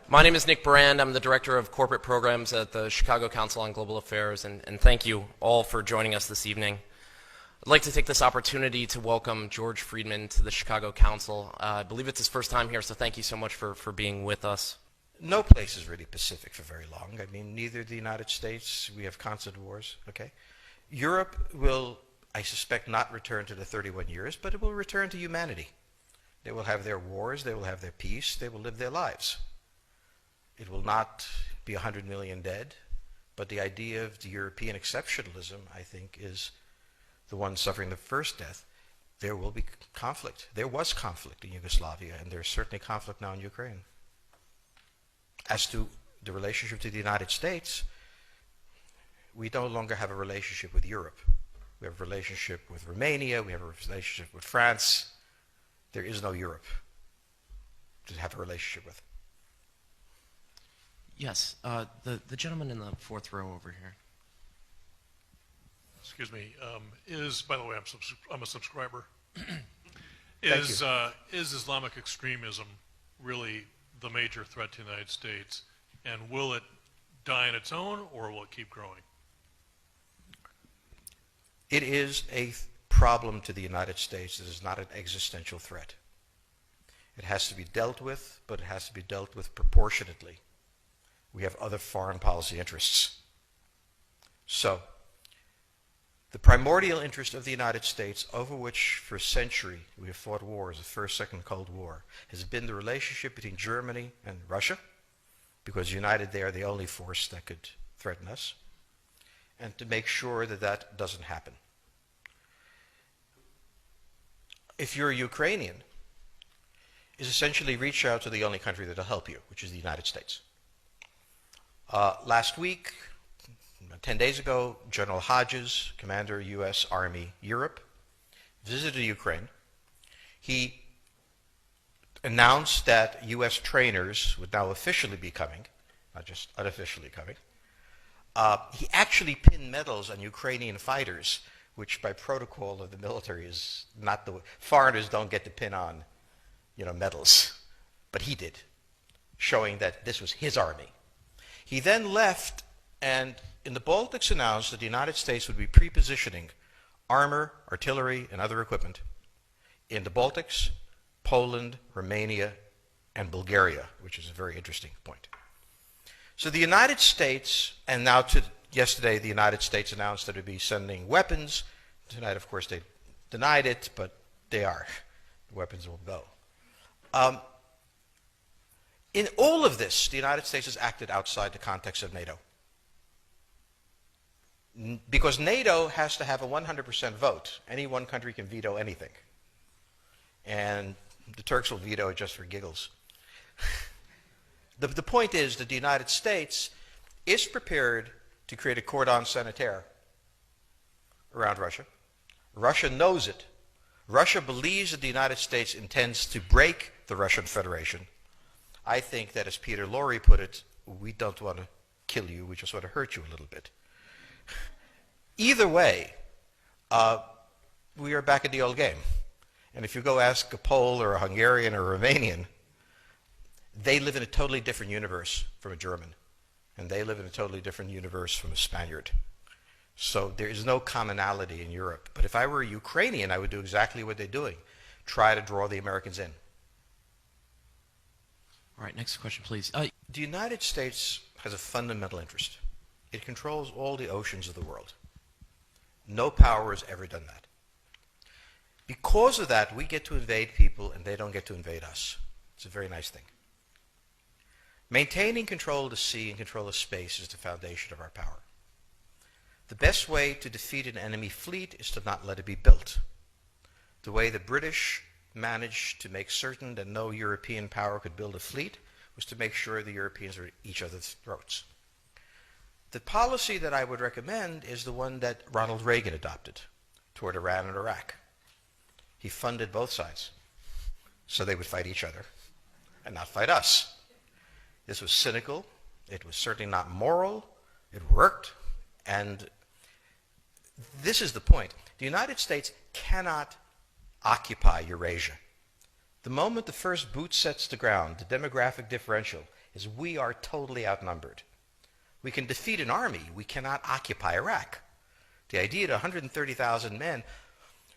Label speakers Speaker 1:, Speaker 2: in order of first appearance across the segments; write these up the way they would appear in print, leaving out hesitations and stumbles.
Speaker 1: My name is Nick Brand. I'm the Director of Corporate Programs at the Chicago Council on Global Affairs, and thank you all for joining us this evening. I'd like to take this opportunity to welcome George Friedman to the Chicago Council. I believe it's his first time here, so thank you so much for being with us.
Speaker 2: No place is really pacific for very long. I mean, neither the United States, we have constant wars, okay? Europe will, I suspect, not return to the 31 years, but it will return to humanity. They will have their wars, they will have their peace, they will live their lives. It will not be 100 million dead, but the idea of the European exceptionalism, I think, is the one suffering the first death. There will be conflict. There was conflict in Yugoslavia, and there's certainly conflict now in Ukraine. As to the relationship to the United States, we no longer have a relationship with Europe. We have a relationship with Romania, we have a relationship with France. There is no Europe to have a relationship with.
Speaker 1: Yes, the gentleman in the fourth row over here.
Speaker 3: Excuse me. By the way, I'm a subscriber. Is Islamic extremism really the major threat to the United States, and will it die on its own, or will it keep growing?
Speaker 2: It is a problem to the United States. It is not an existential threat. It has to be dealt with, but it has to be dealt with proportionately. We have other foreign policy interests. So, the primordial interest of the United States, over which for a century we have fought wars, the First, Second Cold War, has been the relationship between Germany and Russia, because united they are the only force that could threaten us, and to make sure that that doesn't happen. If you're a Ukrainian, is essentially reach out to the only country that will help you, which is the United States. Last week, 10 days ago, General Hodges, Commander U.S. Army Europe, visited Ukraine. He announced that U.S. trainers would now officially be coming, not just unofficially coming. He actually pinned medals on Ukrainian fighters, which by protocol of the military is not the way. Foreigners don't get to pin on, medals, but he did, showing that this was his army. He then left and in the Baltics announced that the United States would be pre-positioning armor, artillery, and other equipment in the Baltics, Poland, Romania, and Bulgaria, which is a very interesting point. So the United States, and now yesterday the United States announced that it would be sending weapons. Tonight, of course, they denied it, but they are. The weapons will go. In all of this, the United States has acted outside the context of NATO. Because NATO has to have a 100% vote. Any one country can veto anything. And the Turks will veto it just for giggles. The point is that the United States is prepared to create a cordon sanitaire around Russia. Russia knows it. Russia believes that the United States intends to break the Russian Federation. I think that, as Peter Lorre put it, we don't want to kill you, we just want to hurt you a little bit. Either way, we are back in the old game. And if you go ask a Pole or a Hungarian or a Romanian, they live in a totally different universe from a German. And they live in a totally different universe from a Spaniard. So there is no commonality in Europe. But if I were a Ukrainian, I would do exactly what they're doing. Try to draw the Americans in.
Speaker 1: All right, next question, please.
Speaker 2: The United States has a fundamental interest. It controls all the oceans of the world. No power has ever done that. Because of that, we get to invade people and they don't get to invade us. It's a very nice thing. Maintaining control of the sea and control of space is the foundation of our power. The best way to defeat an enemy fleet is to not let it be built. The way the British managed to make certain that no European power could build a fleet was to make sure the Europeans were at each other's throats. The policy that I would recommend is the one that Ronald Reagan adopted toward Iran and Iraq. He funded both sides so they would fight each other and not fight us. This was cynical. It was certainly not moral. It worked. And this is the point. The United States cannot occupy Eurasia. The moment the first boot sets the ground, the demographic differential is we are totally outnumbered. We can defeat an army. We cannot occupy Iraq. The idea that 130,000 men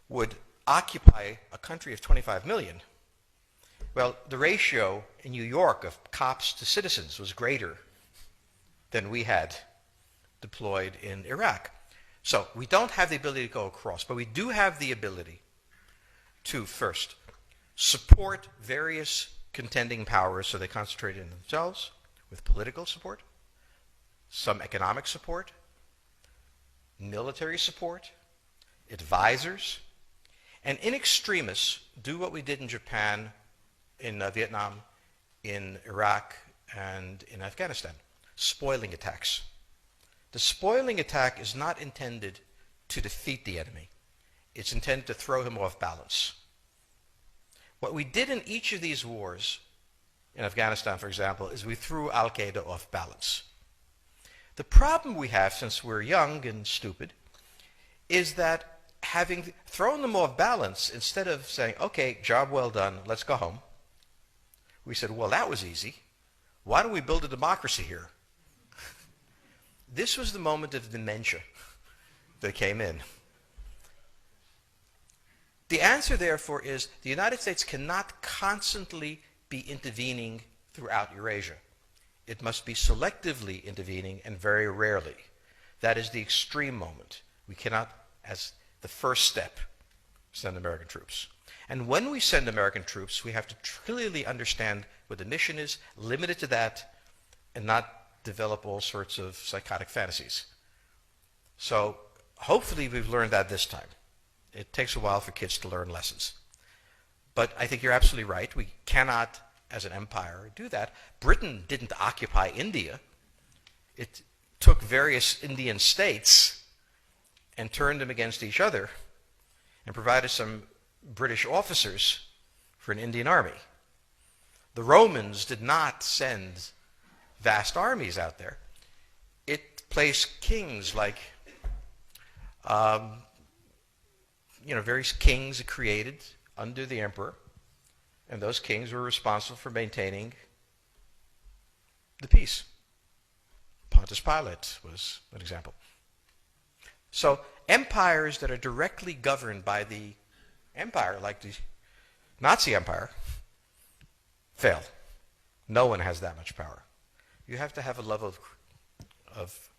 Speaker 2: would occupy a country of 25 million, well, the ratio in New York of cops to citizens was greater than we had deployed in Iraq. So we don't have the ability to go across, but we do have the ability to, first, support various contending powers so they concentrate in themselves with political support, some economic support, military support, advisors, and in extremis, do what we did in Japan, in Vietnam, in Iraq, and in Afghanistan, spoiling attacks. The spoiling attack is not intended to defeat the enemy. It's intended to throw him off balance. What we did in each of these wars, in Afghanistan, for example, is we threw Al-Qaeda off balance. The problem we have, since we're young and stupid, is that having thrown them off balance, instead of saying, okay, job well done, let's go home, we said, well, that was easy. Why don't we build a democracy here? This was the moment of dementia that came in. The answer, therefore, is the United States cannot constantly be intervening throughout Eurasia. It must be selectively intervening and very rarely. That is the extreme moment. We cannot, as the first step, send American troops. And when we send American troops, we have to clearly understand what the mission is, limit it to that, and not develop all sorts of psychotic fantasies. So hopefully we've learned that this time. It takes a while for kids to learn lessons. But I think you're absolutely right. We cannot, as an empire, do that. Britain didn't occupy India. It took various Indian states and turned them against each other and provided some British officers for an Indian army. The Romans did not send vast armies out there. It placed kings like, various kings it created under the emperor, and those kings were responsible for maintaining the peace. Pontius Pilate was an example. So empires that are directly governed by the empire, like the Nazi Empire, fail. No one has that much power. You have to have a level of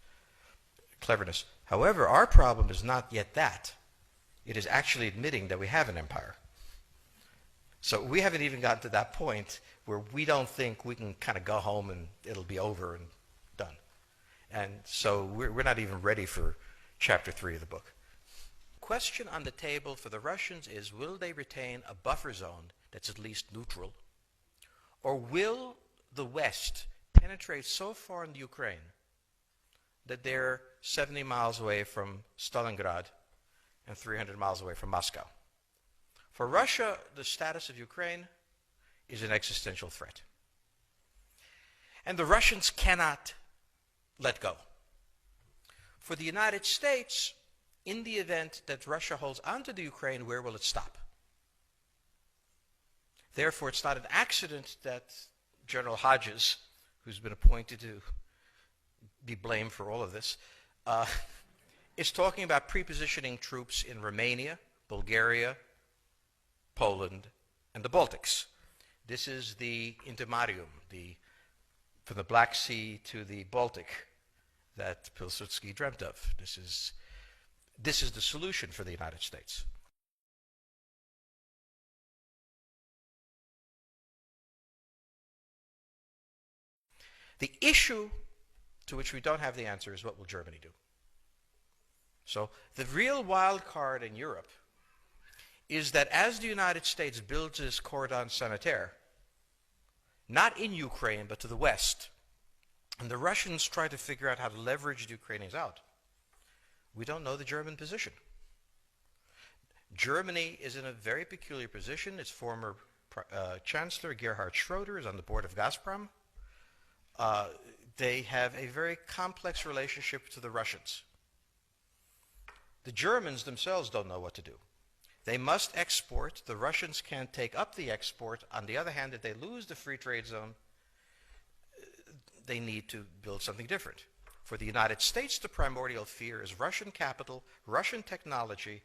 Speaker 2: cleverness. However, our problem is not yet that. It is actually admitting that we have an empire. So we haven't even gotten to that point where we don't think we can kind of go home and it'll be over and done. And so we're not even ready for chapter 3 of the book. Question on the table for the Russians is, will they retain a buffer zone that's at least neutral? Or will the West penetrate so far in the Ukraine that they're 70 miles away from Stalingrad and 300 miles away from Moscow? For Russia, the status of Ukraine is an existential threat. And the Russians cannot let go. For the United States, in the event that Russia holds onto the Ukraine, where will it stop? Therefore, it's not an accident that General Hodges, who's been appointed to be blamed for all of this, is talking about prepositioning troops in Romania, Bulgaria, Poland, and the Baltics. This is the intermarium, from the Black Sea to the Baltic, that Pilsudski dreamt of. This is the solution for the United States. The issue to which we don't have the answer is, what will Germany do? So the real wild card in Europe is that as the United States builds this cordon sanitaire, not in Ukraine but to the west, and the Russians try to figure out how to leverage the Ukrainians out, we don't know the German position. Germany is in a very peculiar position. Its former Chancellor Gerhard Schroeder is on the board of Gazprom. They have a very complex relationship to the Russians. The Germans themselves don't know what to do. They must export. The Russians can't take up the export. On the other hand, if they lose the free trade zone, they need to build something different. For the United States, the primordial fear is Russian capital, Russian technology,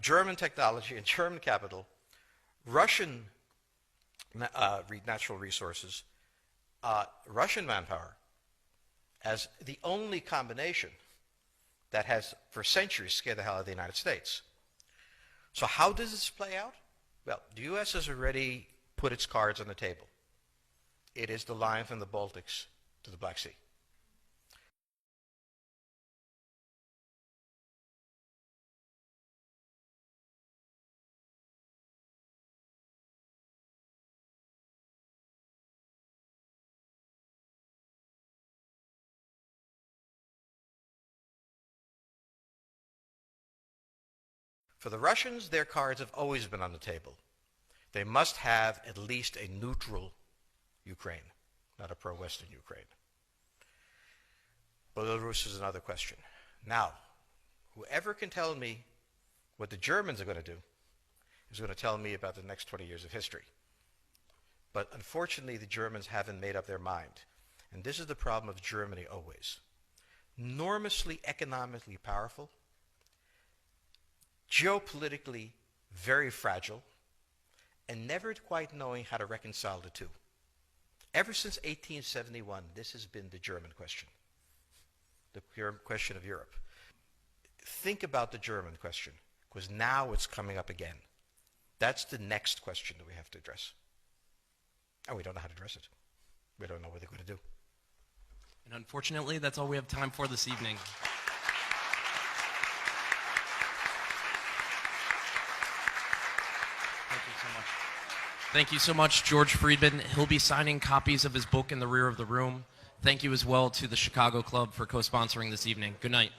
Speaker 2: German technology and German capital, Russian natural resources, Russian manpower, as the only combination that has for centuries scared the hell out of the United States. So how does this play out? Well, the U.S. has already put its cards on the table. It is the line from the Baltics to the Black Sea. For the Russians, their cards have always been on the table. They must have at least a neutral Ukraine, not a pro-Western Ukraine. Belarus is another question. Now, whoever can tell me what the Germans are going to do is going to tell me about the next 20 years of history. But unfortunately, the Germans haven't made up their mind. And this is the problem of Germany always. Enormously economically powerful, geopolitically very fragile, and never quite knowing how to reconcile the two. Ever since 1871, this has been the German question, the question of Europe. Think about the German question, because now it's coming up again. That's the next question that we have to address. And we don't know how to address it. We don't know what they're going to do.
Speaker 1: And unfortunately, that's all we have time for this evening. Thank you so much, George Friedman. He'll be signing copies of his book in the rear of the room. Thank you as well to the Chicago Club for co-sponsoring this evening. Good night.